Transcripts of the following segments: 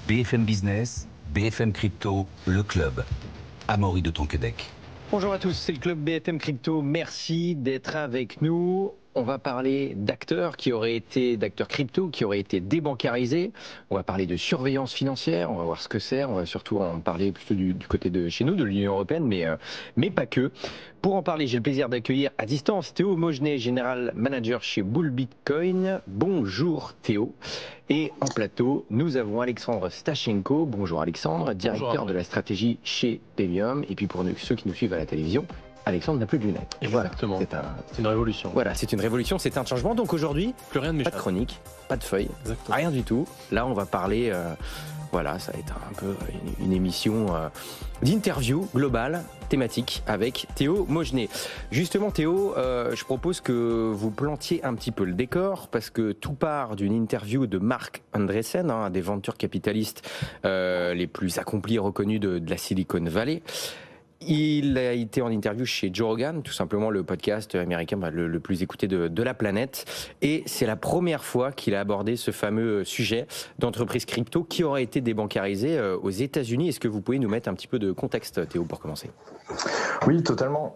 BFM Business, BFM Crypto, le club. Amaury de Tonquédec. Bonjour à tous, c'est le club BFM Crypto. Merci d'être avec nous. On va parler d'acteurs crypto qui auraient été débancarisés. On va parler de surveillance financière. On va voir ce que c'est. On va surtout en parler plutôt du côté de chez nous, de l'Union européenne, mais pas que. Pour en parler, j'ai le plaisir d'accueillir à distance Théo Maugenet, General Manager chez Bull Bitcoin. Bonjour Théo. Et en plateau, nous avons Alexandre Stachenko. Bonjour Alexandre, directeur de la stratégie chez Delium. Et puis pour ceux qui nous suivent à la télévision, Alexandre n'a plus de lunettes. Exactement. Voilà, c'est une révolution. Voilà, c'est une révolution, c'est un changement. Donc aujourd'hui, plus rien de pas de chronique, pas de feuille, rien du tout. Là, on va parler. Voilà, ça va être un peu une émission d'interview globale, thématique, avec Théo Maugenet. Justement, Théo, je propose que vous plantiez un petit peu le décor, parce que tout part d'une interview de Marc Andreessen, un des venture capitalistes les plus accomplis et reconnus de la Silicon Valley. Il a été en interview chez Joe Rogan, tout simplement le podcast américain le plus écouté de la planète. Et c'est la première fois qu'il a abordé ce fameux sujet d'entreprise crypto qui aurait été débancarisée aux États-Unis. Est-ce que vous pouvez nous mettre un petit peu de contexte, Théo, pour commencer ? Oui, totalement.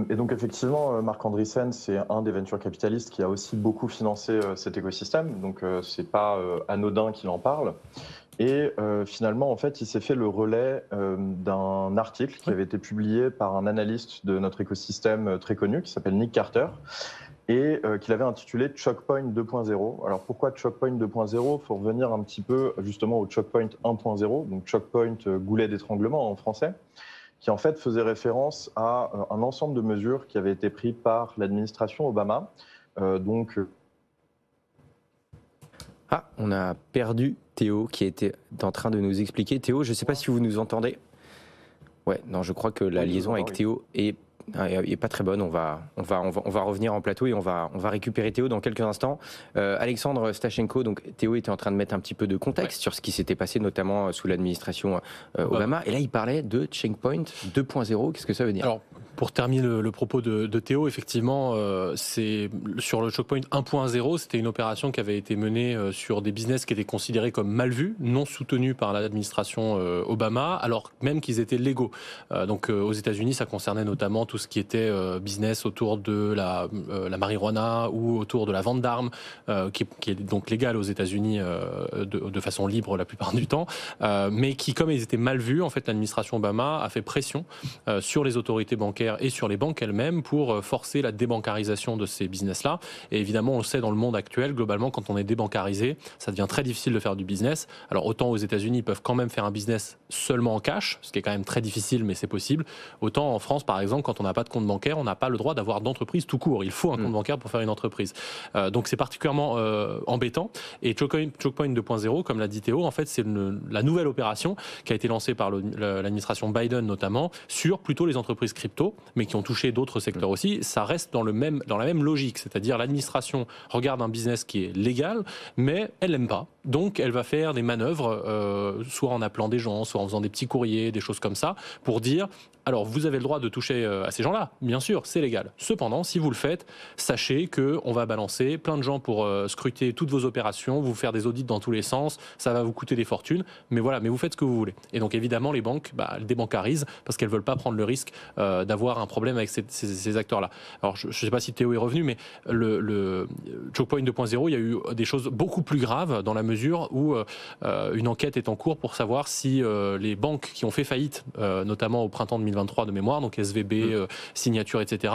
Et donc effectivement, Marc Andreessen, c'est un des venture capitalistes qui a aussi beaucoup financé cet écosystème. Donc c'est pas anodin qu'il en parle. Et finalement, en fait, il s'est fait le relais d'un article qui avait été publié par un analyste de notre écosystème très connu, qui s'appelle Nick Carter, et qu'il avait intitulé Chokepoint 2.0. Alors pourquoi Chokepoint 2.0 ? Il faut revenir un petit peu justement au Chokepoint 1.0, donc Chokepoint goulet d'étranglement en français, qui en fait faisait référence à un ensemble de mesures qui avaient été prises par l'administration Obama. On a perdu Théo qui était en train de nous expliquer. Théo, je ne sais pas si vous nous entendez. Ouais, non, je crois que la liaison avec Théo est pas très bonne. On va revenir en plateau et on va récupérer Théo dans quelques instants. Alexandre Stachenko, donc Théo était en train de mettre un petit peu de contexte sur ce qui s'était passé notamment sous l'administration Obama. Et là, il parlait de Checkpoint 2.0. Qu'est-ce que ça veut dire ? Alors, pour terminer le propos de Théo, effectivement, c'est sur le Chokepoint 1.0, c'était une opération qui avait été menée sur des business qui étaient considérés comme mal vus, non soutenus par l'administration Obama, alors même qu'ils étaient légaux. Donc aux États-Unis, ça concernait notamment tout ce qui était business autour de la marijuana ou autour de la vente d'armes, qui est donc légal aux États-Unis de façon libre la plupart du temps, mais qui, comme ils étaient mal vus, en fait, l'administration Obama a fait pression sur les autorités bancaires et sur les banques elles-mêmes pour forcer la débancarisation de ces business-là. Et évidemment, on le sait dans le monde actuel, globalement, quand on est débancarisé, ça devient très difficile de faire du business. Alors autant aux États-Unis, ils peuvent quand même faire un business seulement en cash, ce qui est quand même très difficile, mais c'est possible. Autant en France, par exemple, quand on n'a pas de compte bancaire, on n'a pas le droit d'avoir d'entreprise tout court. Il faut un compte bancaire pour faire une entreprise. Donc c'est particulièrement embêtant. Et Chokepoint 2.0, comme l'a dit Théo, en fait, c'est la nouvelle opération qui a été lancée par l'administration Biden notamment sur plutôt les entreprises crypto, mais qui ont touché d'autres secteurs aussi. Ça reste dans la même logique, c'est-à-dire l'administration regarde un business qui est légal, mais elle l'aime pas. Donc elle va faire des manœuvres, soit en appelant des gens, soit en faisant des petits courriers, des choses comme ça, pour dire alors vous avez le droit de toucher à ces gens-là, bien sûr, c'est légal. Cependant, si vous le faites, sachez qu'on va balancer plein de gens pour scruter toutes vos opérations, vous faire des audits dans tous les sens, ça va vous coûter des fortunes, mais voilà, mais vous faites ce que vous voulez. Et donc évidemment, les banques, elles débancarisent parce qu'elles veulent pas prendre le risque d'avoir un problème avec ces acteurs-là. Alors je ne sais pas si Théo est revenu, mais le Chokepoint 2.0, il y a eu des choses beaucoup plus graves dans la mesure où une enquête est en cours pour savoir si les banques qui ont fait faillite, notamment au printemps 2023 de mémoire, donc SVB, Signature, etc.,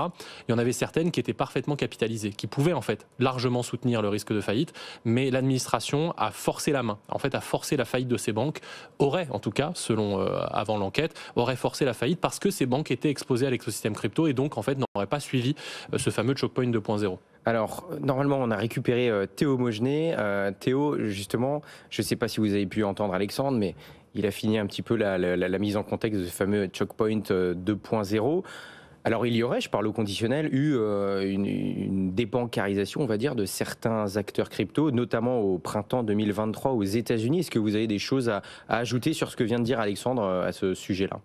il y en avait certaines qui étaient parfaitement capitalisées, qui pouvaient en fait largement soutenir le risque de faillite, mais l'administration a forcé la main, en fait a forcé la faillite de ces banques, aurait en tout cas, selon avant l'enquête, aurait forcé la faillite parce que ces banques étaient exposées à l'écosystème crypto et donc en fait n'auraient pas suivi ce fameux Chokepoint 2.0. Alors, normalement, on a récupéré Théo Maugenet. Théo, justement, je ne sais pas si vous avez pu entendre Alexandre, mais il a fini un petit peu la mise en contexte de ce fameux Chokepoint 2.0. Alors, il y aurait, je parle au conditionnel, eu une débancarisation, on va dire, de certains acteurs crypto, notamment au printemps 2023 aux États-Unis. Est-ce que vous avez des choses à ajouter sur ce que vient de dire Alexandre à ce sujet-là ?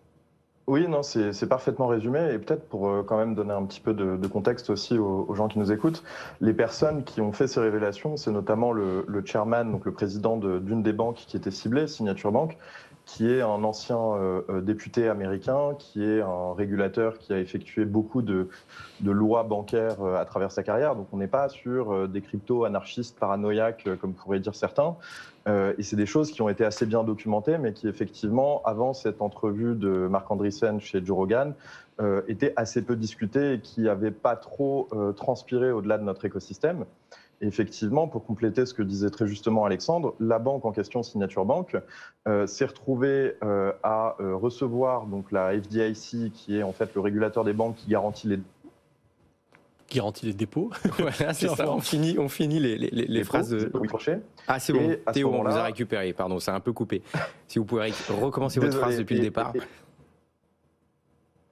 Oui, non, c'est parfaitement résumé. Et peut-être pour quand même donner un petit peu de contexte aussi aux gens qui nous écoutent, les personnes qui ont fait ces révélations, c'est notamment le chairman, donc le président d'une des banques qui était ciblée, Signature Bank, qui est un ancien député américain, qui est un régulateur qui a effectué beaucoup de lois bancaires à travers sa carrière. Donc on n'est pas sur des cryptos anarchistes paranoïaques, comme pourraient dire certains. Et c'est des choses qui ont été assez bien documentées, mais qui effectivement, avant cette entrevue de Marc Andreessen chez Joe Rogan, étaient assez peu discutées et qui n'avaient pas trop transpiré au-delà de notre écosystème. Et effectivement, pour compléter ce que disait très justement Alexandre, la banque en question, Signature Bank, s'est retrouvée à recevoir donc la FDIC, qui est en fait le régulateur des banques qui garantit les dépôts. Voilà, c'est ça. On finit les phrases de... Ah, c'est bon. Théo, on vous a récupéré. Pardon, c'est un peu coupé. Si vous pouvez recommencer votre phrase depuis le départ.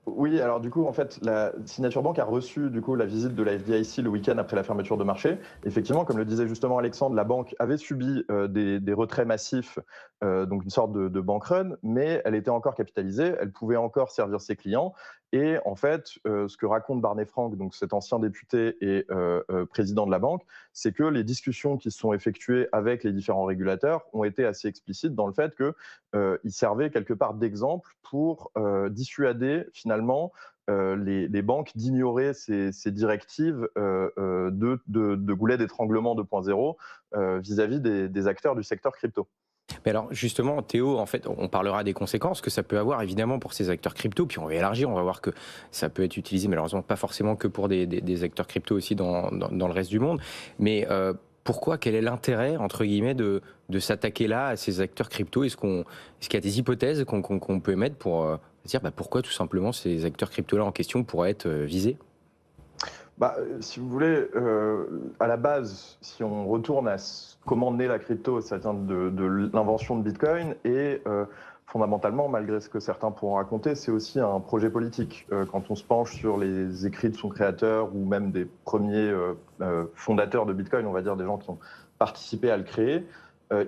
Oui, alors du coup, en fait, la Signature Bank a reçu du coup la visite de la FDIC le week-end après la fermeture de marché. Effectivement, comme le disait justement Alexandre, la banque avait subi des retraits massifs, donc une sorte de bank run, mais elle était encore capitalisée, elle pouvait encore servir ses clients. Et en fait, ce que raconte Barney Frank, donc cet ancien député et président de la banque, c'est que les discussions qui se sont effectuées avec les différents régulateurs ont été assez explicites dans le fait qu'ils servaient quelque part d'exemple pour dissuader finalement les banques d'ignorer ces directives de goulet d'étranglement 2.0 vis-à-vis des acteurs du secteur crypto. Mais alors justement, Théo, en fait, on parlera des conséquences que ça peut avoir évidemment pour ces acteurs crypto, puis on va élargir, on va voir que ça peut être utilisé malheureusement pas forcément que pour des acteurs crypto aussi dans le reste du monde. Mais pourquoi, quel est l'intérêt, entre guillemets, de s'attaquer là à ces acteurs crypto? Est-ce qu'il y a des hypothèses qu'on peut émettre pour dire pourquoi tout simplement ces acteurs crypto-là en question pourraient être visés? Si vous voulez, à la base, si on retourne à comment naît la crypto, ça vient de l'invention de Bitcoin et fondamentalement, malgré ce que certains pourront raconter, c'est aussi un projet politique. Quand on se penche sur les écrits de son créateur ou même des premiers fondateurs de Bitcoin, on va dire des gens qui ont participé à le créer,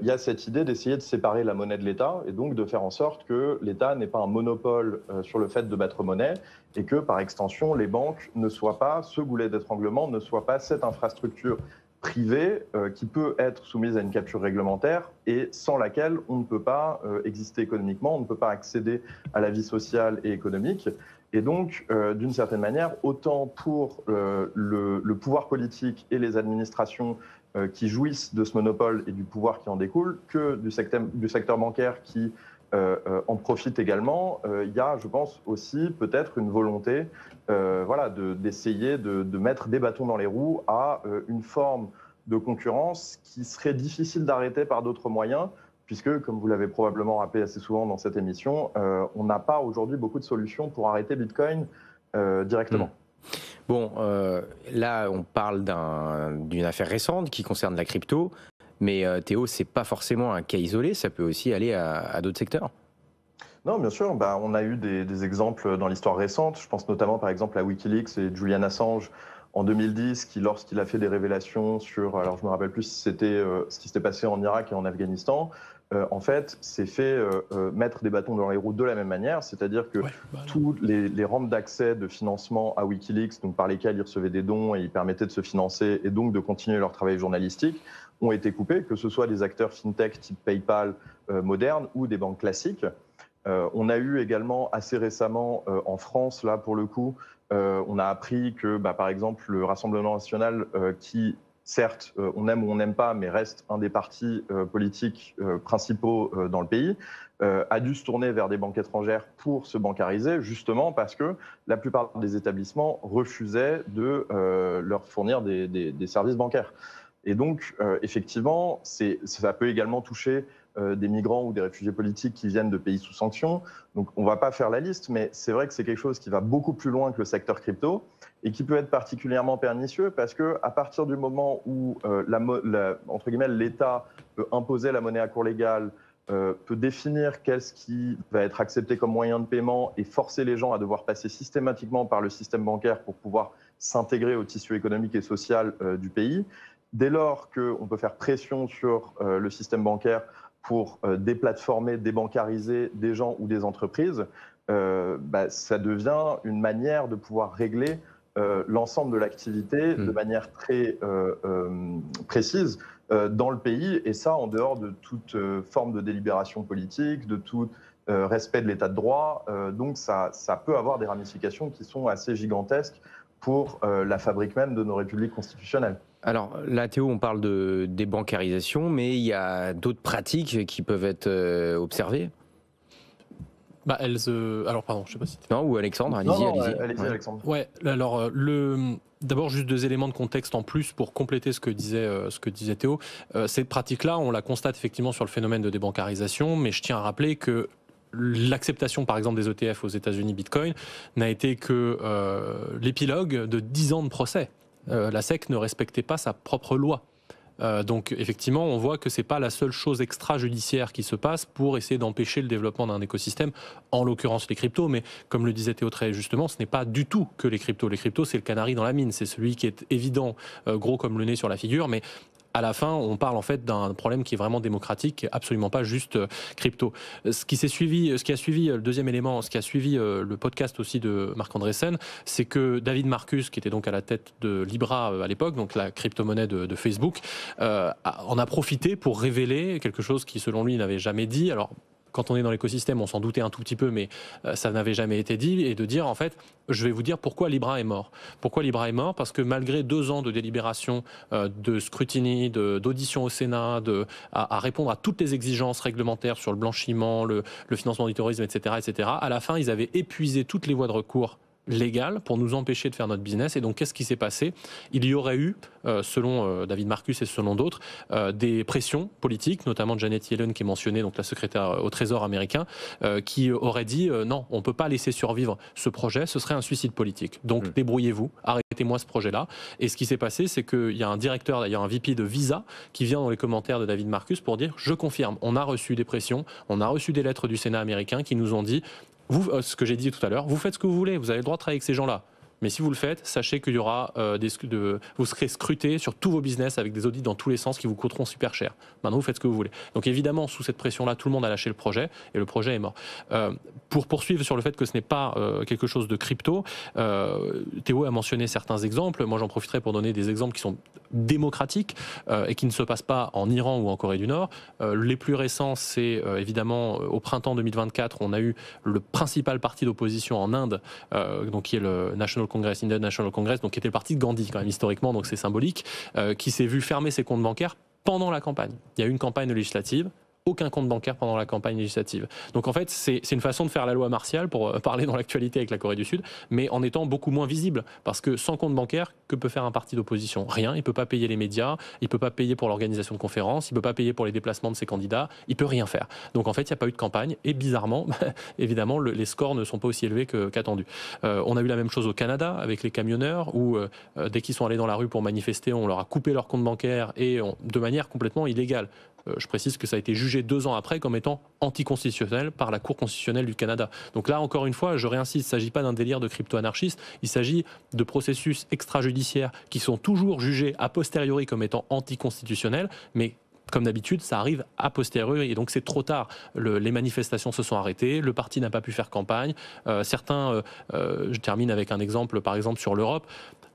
il y a cette idée d'essayer de séparer la monnaie de l'État et donc de faire en sorte que l'État n'ait pas un monopole sur le fait de battre monnaie et que, par extension, les banques ne soient pas, ce goulet d'étranglement ne soit pas cette infrastructure privée qui peut être soumise à une capture réglementaire et sans laquelle on ne peut pas exister économiquement, on ne peut pas accéder à la vie sociale et économique. Et donc, d'une certaine manière, autant pour le pouvoir politique et les administrations qui jouissent de ce monopole et du pouvoir qui en découle, que du secteur bancaire qui en profite également, il y a, je pense, aussi peut-être une volonté d'essayer de mettre des bâtons dans les roues à une forme de concurrence qui serait difficile d'arrêter par d'autres moyens, puisque, comme vous l'avez probablement rappelé assez souvent dans cette émission, on n'a pas aujourd'hui beaucoup de solutions pour arrêter Bitcoin directement. Bon, là, on parle d'une affaire récente qui concerne la crypto, mais Théo, c'est pas forcément un cas isolé, ça peut aussi aller à d'autres secteurs. Non, bien sûr. On a eu des exemples dans l'histoire récente. Je pense notamment, par exemple, à Wikileaks et Julian Assange en 2010, qui, lorsqu'il a fait des révélations sur, alors je me rappelle plus si c'était ce qui s'était passé en Irak et en Afghanistan, en fait, s'est fait mettre des bâtons dans les roues de la même manière, c'est-à-dire que tous les rampes d'accès de financement à Wikileaks, donc par lesquels ils recevaient des dons et ils permettaient de se financer et donc de continuer leur travail journalistique, ont été coupés, que ce soit des acteurs fintech type PayPal modernes ou des banques classiques. On a eu également assez récemment en France, là pour le coup, on a appris que par exemple le Rassemblement national qui certes, on aime ou on n'aime pas, mais reste un des partis politiques principaux dans le pays, a dû se tourner vers des banques étrangères pour se bancariser, justement parce que la plupart des établissements refusaient de leur fournir des services bancaires. Et donc, effectivement, ça peut également toucher des migrants ou des réfugiés politiques qui viennent de pays sous sanctions. Donc, on ne va pas faire la liste, mais c'est vrai que c'est quelque chose qui va beaucoup plus loin que le secteur crypto et qui peut être particulièrement pernicieux parce qu'à partir du moment où, entre guillemets, l'État peut imposer la monnaie à cours légal, peut définir qu'est-ce qui va être accepté comme moyen de paiement et forcer les gens à devoir passer systématiquement par le système bancaire pour pouvoir s'intégrer au tissu économique et social du pays, dès lors qu'on peut faire pression sur le système bancaire pour déplatformer, débancariser des gens ou des entreprises, ça devient une manière de pouvoir régler l'ensemble de l'activité de manière très précise dans le pays, et ça en dehors de toute forme de délibération politique, de tout respect de l'état de droit. Donc ça peut avoir des ramifications qui sont assez gigantesques pour la fabrique même de nos républiques constitutionnelles. Alors là, Théo, on parle de débancarisation, mais il y a d'autres pratiques qui peuvent être observées. Alors pardon, je sais pas si... Non, ou Alexandre, allez-y. Allez-y, Alexandre. Ouais, alors d'abord juste 2 éléments de contexte en plus pour compléter ce que disait Théo. Cette pratique-là, on la constate effectivement sur le phénomène de débancarisation, mais je tiens à rappeler que l'acceptation, par exemple, des ETF aux États-Unis Bitcoin n'a été que l'épilogue de 10 ans de procès. La SEC ne respectait pas sa propre loi. Donc effectivement, on voit que c'est pas la seule chose extrajudiciaire qui se passe pour essayer d'empêcher le développement d'un écosystème, en l'occurrence les cryptos, mais comme le disait Théo très justement, ce n'est pas du tout que les cryptos. Les cryptos, c'est le canari dans la mine, c'est celui qui est évident, gros comme le nez sur la figure, mais à la fin, on parle en fait d'un problème qui est vraiment démocratique, absolument pas juste crypto. Ce qui a suivi le deuxième élément, ce qui a suivi le podcast aussi de Marc Andreessen, c'est que David Marcus, qui était donc à la tête de Libra à l'époque, donc la crypto-monnaie de Facebook, en a profité pour révéler quelque chose qui, selon lui, n'avait jamais dit. Alors, quand on est dans l'écosystème, on s'en doutait un tout petit peu, mais ça n'avait jamais été dit, et de dire, en fait, je vais vous dire pourquoi Libra est mort. Pourquoi Libra est mort ? Parce que malgré 2 ans de délibération, de scrutiny, d'audition au Sénat, à répondre à toutes les exigences réglementaires sur le blanchiment, le financement du terrorisme, etc., à la fin, ils avaient épuisé toutes les voies de recours légales pour nous empêcher de faire notre business. Et donc, qu'est-ce qui s'est passé ? Il y aurait eu, selon David Marcus et selon d'autres, des pressions politiques, notamment Janet Yellen qui est mentionnée, donc la secrétaire au Trésor américain, qui aurait dit non, on ne peut pas laisser survivre ce projet, ce serait un suicide politique. Donc, débrouillez-vous, arrêtez-moi ce projet-là. Et ce qui s'est passé, c'est qu'il y a un directeur, d'ailleurs un VP de Visa, qui vient dans les commentaires de David Marcus pour dire, je confirme, on a reçu des pressions, on a reçu des lettres du Sénat américain qui nous ont dit, vous, ce que j'ai dit tout à l'heure, vous faites ce que vous voulez, vous avez le droit de travailler avec ces gens-là. Mais si vous le faites, sachez qu'il y aura vous serez scruté sur tous vos business avec des audits dans tous les sens qui vous coûteront super cher. Maintenant, vous faites ce que vous voulez. Donc évidemment, sous cette pression-là, tout le monde a lâché le projet et le projet est mort. Pour poursuivre sur le fait que ce n'est pas quelque chose de crypto, Théo a mentionné certains exemples. Moi, j'en profiterai pour donner des exemples qui sont démocratiques et qui ne se passent pas en Iran ou en Corée du Nord. Les plus récents, c'est évidemment au printemps 2024, on a eu le principal parti d'opposition en Inde, donc qui est le Indian National Congress, donc qui était le parti de Gandhi quand même historiquement, donc c'est symbolique, qui s'est vu fermer ses comptes bancaires pendant la campagne. Il y a eu une campagne législative. Aucun compte bancaire pendant la campagne législative. Donc en fait, c'est une façon de faire la loi martiale pour parler dans l'actualité avec la Corée du Sud, mais en étant beaucoup moins visible. Parce que sans compte bancaire, que peut faire un parti d'opposition ? Rien. Il ne peut pas payer les médias, il ne peut pas payer pour l'organisation de conférences, il ne peut pas payer pour les déplacements de ses candidats, il ne peut rien faire. Donc en fait, il n'y a pas eu de campagne et bizarrement, évidemment, les scores ne sont pas aussi élevés qu'attendus. On a eu la même chose au Canada avec les camionneurs où dès qu'ils sont allés dans la rue pour manifester, on leur a coupé leur compte bancaire et de manière complètement illégale. Je précise que ça a été jugé 2 ans après comme étant anticonstitutionnel par la Cour constitutionnelle du Canada. Donc là, encore une fois, je réinsiste, il ne s'agit pas d'un délire de crypto-anarchiste, il s'agit de processus extrajudiciaires qui sont toujours jugés a posteriori comme étant anticonstitutionnels, mais comme d'habitude, ça arrive a posteriori et donc c'est trop tard. Les manifestations se sont arrêtées, le parti n'a pas pu faire campagne. Je termine avec un exemple, par exemple sur l'Europe.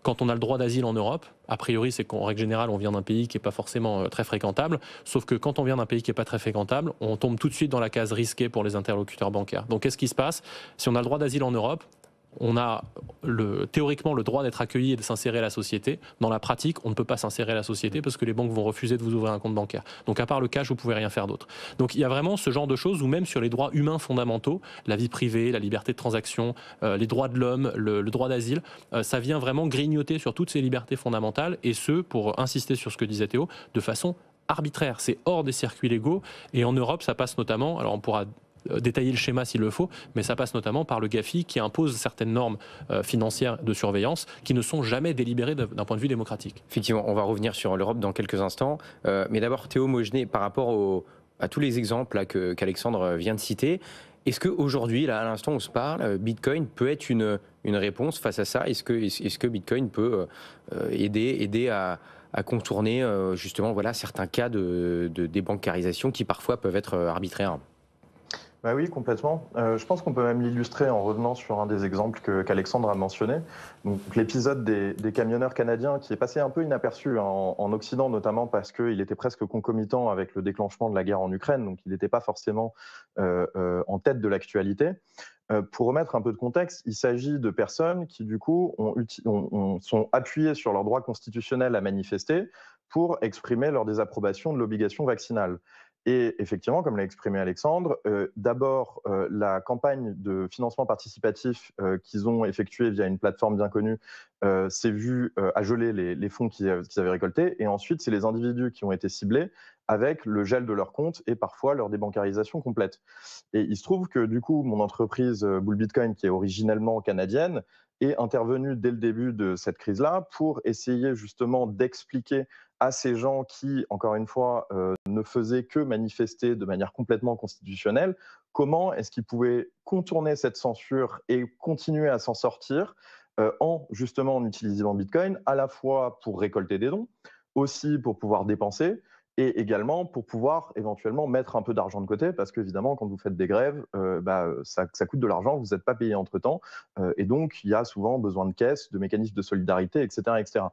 Quand on a le droit d'asile en Europe, a priori, c'est qu'en règle générale, on vient d'un pays qui n'est pas forcément très fréquentable. Sauf que quand on vient d'un pays qui n'est pas très fréquentable, on tombe tout de suite dans la case risquée pour les interlocuteurs bancaires. Donc, qu'est-ce qui se passe ? Si on a le droit d'asile en Europe, on a théoriquement le droit d'être accueilli et de s'insérer à la société. Dans la pratique, on ne peut pas s'insérer à la société parce que les banques vont refuser de vous ouvrir un compte bancaire. Donc à part le cash, vous ne pouvez rien faire d'autre. Donc il y a vraiment ce genre de choses où même sur les droits humains fondamentaux, la vie privée, la liberté de transaction, les droits de l'homme, le droit d'asile, ça vient vraiment grignoter sur toutes ces libertés fondamentales et ce, pour insister sur ce que disait Théo, de façon arbitraire. C'est hors des circuits légaux et en Europe, ça passe notamment, alors on pourra détailler le schéma s'il le faut, mais ça passe notamment par le GAFI qui impose certaines normes financières de surveillance qui ne sont jamais délibérées d'un point de vue démocratique. Effectivement, on va revenir sur l'Europe dans quelques instants, mais d'abord Théo Mogenet, par rapport à tous les exemples qu'Alexandre vient de citer, est-ce qu'aujourd'hui, là, à l'instant où on se parle, Bitcoin peut être une réponse face à ça ? Est-ce que Bitcoin peut aider à contourner justement certains cas de débancarisation qui parfois peuvent être arbitraires ? Bah oui, complètement. Je pense qu'on peut même l'illustrer en revenant sur un des exemples qu'Alexandre a mentionné. Donc, l'épisode des camionneurs canadiens qui est passé un peu inaperçu en Occident, notamment parce qu'il était presque concomitant avec le déclenchement de la guerre en Ukraine, donc il n'était pas forcément en tête de l'actualité. Pour remettre un peu de contexte, il s'agit de personnes qui, du coup, sont appuyées sur leur droit constitutionnel à manifester pour exprimer leur désapprobation de l'obligation vaccinale. Et effectivement, comme l'a exprimé Alexandre, d'abord, la campagne de financement participatif qu'ils ont effectuée via une plateforme bien connue s'est vue à geler les fonds qu'ils avaient récoltés. Et ensuite, c'est les individus qui ont été ciblés avec le gel de leurs comptes et parfois leur débancarisation complète. Et il se trouve que du coup, mon entreprise Bull Bitcoin, qui est originellement canadienne, est intervenue dès le début de cette crise-là pour essayer justement d'expliquer à ces gens qui, encore une fois, ne faisaient que manifester de manière complètement constitutionnelle, comment est-ce qu'ils pouvaient contourner cette censure et continuer à s'en sortir justement en utilisant Bitcoin, à la fois pour récolter des dons, aussi pour pouvoir dépenser, et également pour pouvoir éventuellement mettre un peu d'argent de côté, parce qu'évidemment, quand vous faites des grèves, ça coûte de l'argent, vous n'êtes pas payé entre-temps, et donc il y a souvent besoin de caisses, de mécanismes de solidarité, etc. etc.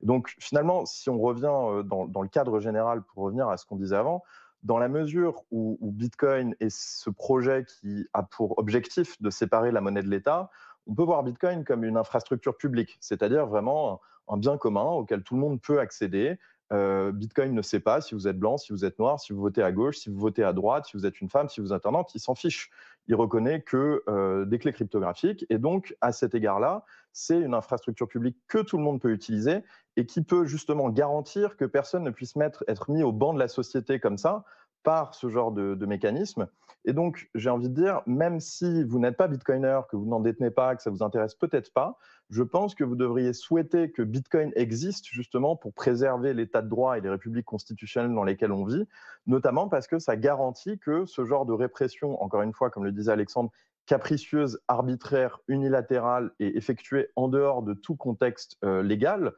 Donc finalement, si on revient dans le cadre général, pour revenir à ce qu'on disait avant, dans la mesure où Bitcoin est ce projet qui a pour objectif de séparer la monnaie de l'État, on peut voir Bitcoin comme une infrastructure publique, c'est-à-dire vraiment un bien commun auquel tout le monde peut accéder. Bitcoin ne sait pas si vous êtes blanc, si vous êtes noir, si vous votez à gauche, si vous votez à droite, si vous êtes une femme, si vous êtes un homme, il s'en fiche. Il reconnaît que des clés cryptographiques. Et donc, à cet égard-là, c'est une infrastructure publique que tout le monde peut utiliser et qui peut justement garantir que personne ne puisse être mis au banc de la société comme ça par ce genre de mécanisme. Et donc, j'ai envie de dire, même si vous n'êtes pas bitcoiner, que vous n'en détenez pas, que ça vous intéresse peut-être pas, je pense que vous devriez souhaiter que Bitcoin existe justement pour préserver l'état de droit et les républiques constitutionnelles dans lesquelles on vit, notamment parce que ça garantit que ce genre de répression, encore une fois, comme le disait Alexandre, capricieuse, arbitraire, unilatérale et effectuée en dehors de tout contexte légal,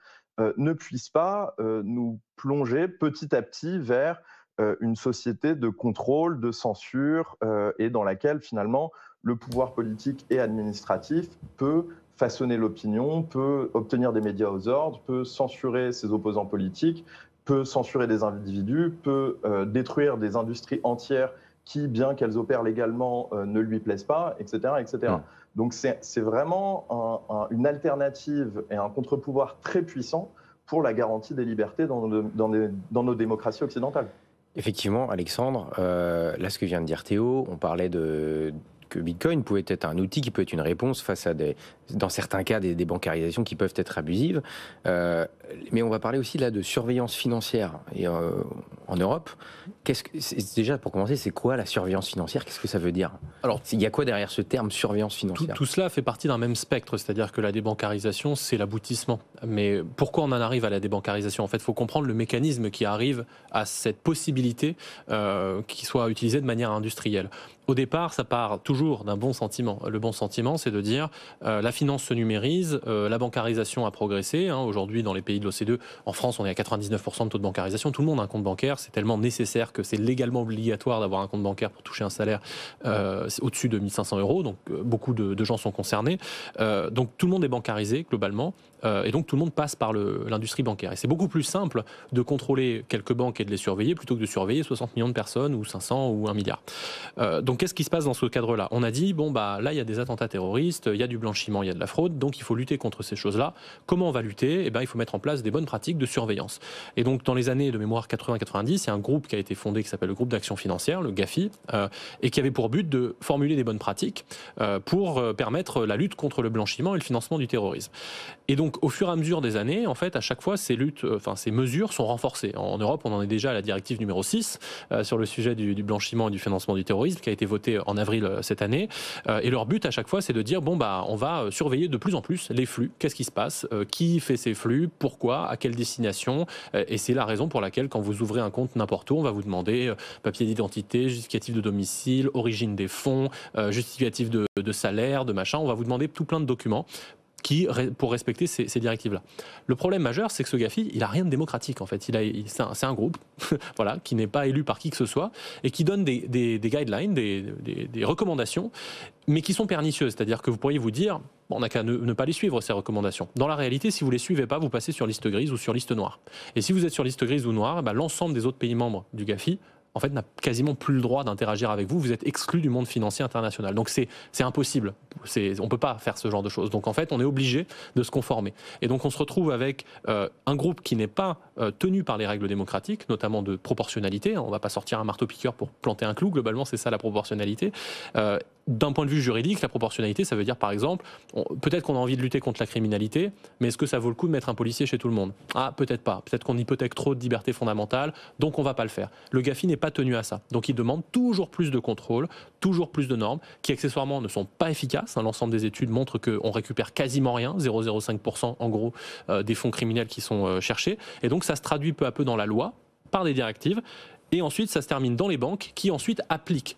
ne puisse pas nous plonger petit à petit vers une société de contrôle, de censure, et dans laquelle finalement le pouvoir politique et administratif peut façonner l'opinion, peut obtenir des médias aux ordres, peut censurer ses opposants politiques, peut censurer des individus, peut détruire des industries entières qui, bien qu'elles opèrent légalement, ne lui plaisent pas, etc. etc. Donc c'est vraiment une alternative et un contre-pouvoir très puissant pour la garantie des libertés dans nos démocraties occidentales. Effectivement, Alexandre, là ce que vient de dire Théo, on parlait que Bitcoin pouvait être un outil qui peut être une réponse face à dans certains cas, des bancarisations qui peuvent être abusives. Mais on va parler aussi là de surveillance financière. Et en Europe, déjà pour commencer, c'est quoi la surveillance financière? Qu'est-ce que ça veut dire? Alors, il y a quoi derrière ce terme surveillance financière? Tout cela fait partie d'un même spectre, c'est-à-dire que la débancarisation, c'est l'aboutissement. Mais pourquoi on en arrive à la débancarisation? En fait, il faut comprendre le mécanisme qui arrive à cette possibilité qui soit utilisée de manière industrielle. Au départ, ça part toujours d'un bon sentiment. Le bon sentiment, c'est de dire la finance se numérise, la bancarisation a progressé. Aujourd'hui, dans les pays de l'OCDE, en France, on est à 99% de taux de bancarisation. Tout le monde a un compte bancaire. C'est tellement nécessaire que c'est légalement obligatoire d'avoir un compte bancaire pour toucher un salaire au-dessus de 1 500 €. Donc, beaucoup de gens sont concernés. Donc, tout le monde est bancarisé, globalement. Et donc, tout le monde passe par l'industrie bancaire. Et c'est beaucoup plus simple de contrôler quelques banques et de les surveiller plutôt que de surveiller 60 millions de personnes ou 500 ou 1 milliard. Donc, qu'est-ce qui se passe dans ce cadre-là? On a dit, là, il y a des attentats terroristes, il y a du blanchiment, il y a de la fraude, donc il faut lutter contre ces choses-là. Comment on va lutter? Il faut mettre en place des bonnes pratiques de surveillance. Et donc, dans les années de mémoire 80-90, il y a un groupe qui a été fondé qui s'appelle le groupe d'action financière, le GAFI, et qui avait pour but de formuler des bonnes pratiques pour permettre la lutte contre le blanchiment et le financement du terrorisme. Et donc, au fur et à mesure des années, en fait, à chaque fois, ces mesures sont renforcées. En Europe, on en est déjà à la directive numéro 6 sur le sujet du blanchiment et du financement du terrorisme, qui a été votée en avril cette année. Et leur but, à chaque fois, c'est de dire, on va surveiller de plus en plus les flux. Qu'est-ce qui se passe? Qui fait ces flux? Pourquoi? À quelle destination? Et c'est la raison pour laquelle, quand vous ouvrez un compte n'importe où, on va vous demander papier d'identité, justificatif de domicile, origine des fonds, justificatif de salaire, de machin. On va vous demander tout plein de documents pour respecter ces directives-là. Le problème majeur, c'est que ce GAFI, il a rien de démocratique en fait. C'est un groupe voilà, qui n'est pas élu par qui que ce soit et qui donne des guidelines, des recommandations, mais qui sont pernicieuses. C'est-à-dire que vous pourriez vous dire, on n'a qu'à ne pas les suivre, ces recommandations. Dans la réalité, si vous ne les suivez pas, vous passez sur liste grise ou sur liste noire. Et si vous êtes sur liste grise ou noire, l'ensemble des autres pays membres du GAFI en fait, n'a quasiment plus le droit d'interagir avec vous. Vous êtes exclu du monde financier international. Donc c'est impossible. On ne peut pas faire ce genre de choses. Donc en fait, on est obligé de se conformer. Et donc on se retrouve avec un groupe qui n'est pas tenu par les règles démocratiques, notamment de proportionnalité. On ne va pas sortir un marteau-piqueur pour planter un clou. Globalement, c'est ça la proportionnalité. D'un point de vue juridique, la proportionnalité, ça veut dire par exemple, peut-être qu'on a envie de lutter contre la criminalité, mais est-ce que ça vaut le coup de mettre un policier chez tout le monde? Ah, peut-être pas. Peut-être qu'on hypothèque trop de libertés fondamentales, donc on ne va pas le faire. Le GAFI n'est pas tenu à ça. Donc il demande toujours plus de contrôle, toujours plus de normes, qui accessoirement ne sont pas efficaces. L'ensemble des études montrent qu'on récupère quasiment rien, 0,05% en gros des fonds criminels qui sont cherchés. Et donc ça se traduit peu à peu dans la loi, par des directives, et ensuite ça se termine dans les banques qui ensuite appliquent.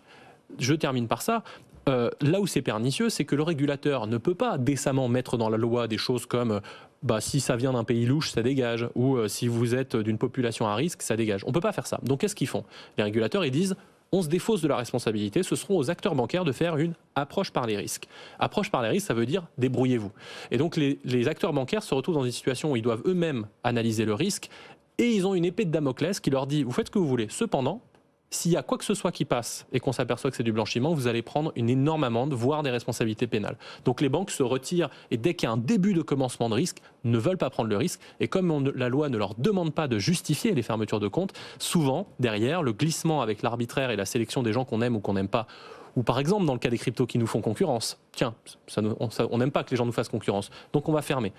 Je termine par ça. Là où c'est pernicieux, c'est que le régulateur ne peut pas décemment mettre dans la loi des choses comme si ça vient d'un pays louche, ça dégage, ou si vous êtes d'une population à risque, ça dégage. On ne peut pas faire ça. Donc qu'est-ce qu'ils font? Les régulateurs, ils disent, on se défausse de la responsabilité, ce seront aux acteurs bancaires de faire une approche par les risques. Approche par les risques, ça veut dire débrouillez-vous. Et donc les acteurs bancaires se retrouvent dans une situation où ils doivent eux-mêmes analyser le risque, et ils ont une épée de Damoclès qui leur dit, vous faites ce que vous voulez. Cependant, s'il y a quoi que ce soit qui passe et qu'on s'aperçoit que c'est du blanchiment, vous allez prendre une énorme amende, voire des responsabilités pénales. Donc les banques se retirent et dès qu'il y a un début de commencement de risque, ne veulent pas prendre le risque. Et comme la loi ne leur demande pas de justifier les fermetures de compte, souvent, derrière, le glissement avec l'arbitraire et la sélection des gens qu'on aime ou qu'on n'aime pas, ou par exemple dans le cas des cryptos qui nous font concurrence, tiens, on n'aime pas que les gens nous fassent concurrence, donc on va fermer.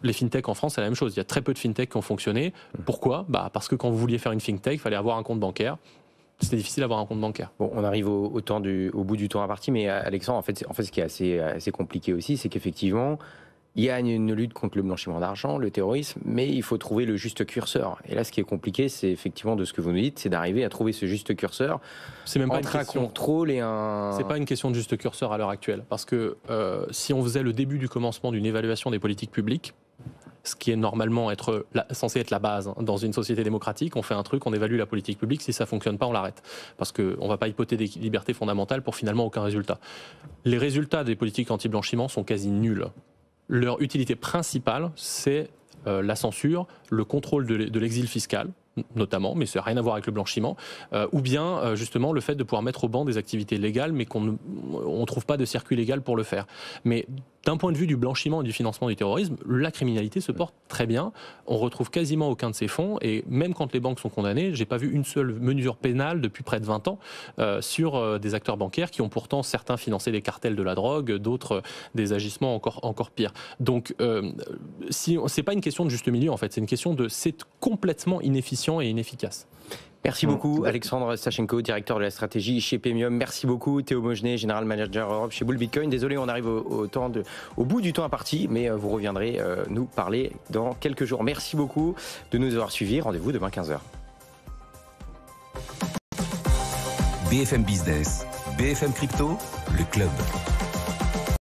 Les fintechs en France, c'est la même chose. Il y a très peu de fintechs qui ont fonctionné. Pourquoi? Parce que quand vous vouliez faire une fintech, il fallait avoir un compte bancaire. C'était difficile d'avoir un compte bancaire. Bon, on arrive au bout du temps imparti, mais Alexandre, en fait, ce qui est assez compliqué aussi, c'est qu'effectivement, il y a une lutte contre le blanchiment d'argent, le terrorisme, mais il faut trouver le juste curseur. Et là, ce qui est compliqué, c'est effectivement de ce que vous nous dites, c'est d'arriver à trouver ce juste curseur. C'est même pas entre un contrôle et un... C'est pas une question de juste curseur à l'heure actuelle, parce que si on faisait le début du commencement d'une évaluation des politiques publiques, ce qui est normalement censé être la base dans une société démocratique, on fait un truc, on évalue la politique publique, si ça ne fonctionne pas, on l'arrête. Parce qu'on ne va pas hypothéquer des libertés fondamentales pour finalement aucun résultat. Les résultats des politiques anti-blanchiment sont quasi nuls. Leur utilité principale, c'est la censure, le contrôle de l'exil fiscal, notamment, mais ça n'a rien à voir avec le blanchiment, ou bien justement le fait de pouvoir mettre au banc des activités légales, mais qu'on ne trouve pas de circuit légal pour le faire. Mais d'un point de vue du blanchiment et du financement du terrorisme, la criminalité se porte très bien. On retrouve quasiment aucun de ces fonds, et même quand les banques sont condamnées, j'ai pas vu une seule mesure pénale depuis près de 20 ans sur des acteurs bancaires qui ont pourtant certains financé des cartels de la drogue, d'autres des agissements encore pires. Donc c'est pas une question de juste milieu en fait, c'est une question de c'est complètement inefficient et inefficace. Merci beaucoup Alexandre Sachenko, directeur de la stratégie chez Paymium. Merci beaucoup Théo Maugenet, General Manager Europe chez Bull Bitcoin. Désolé, on arrive au bout du temps imparti, mais vous reviendrez nous parler dans quelques jours. Merci beaucoup de nous avoir suivis. Rendez-vous demain 15h. BFM Business, BFM Crypto, le club.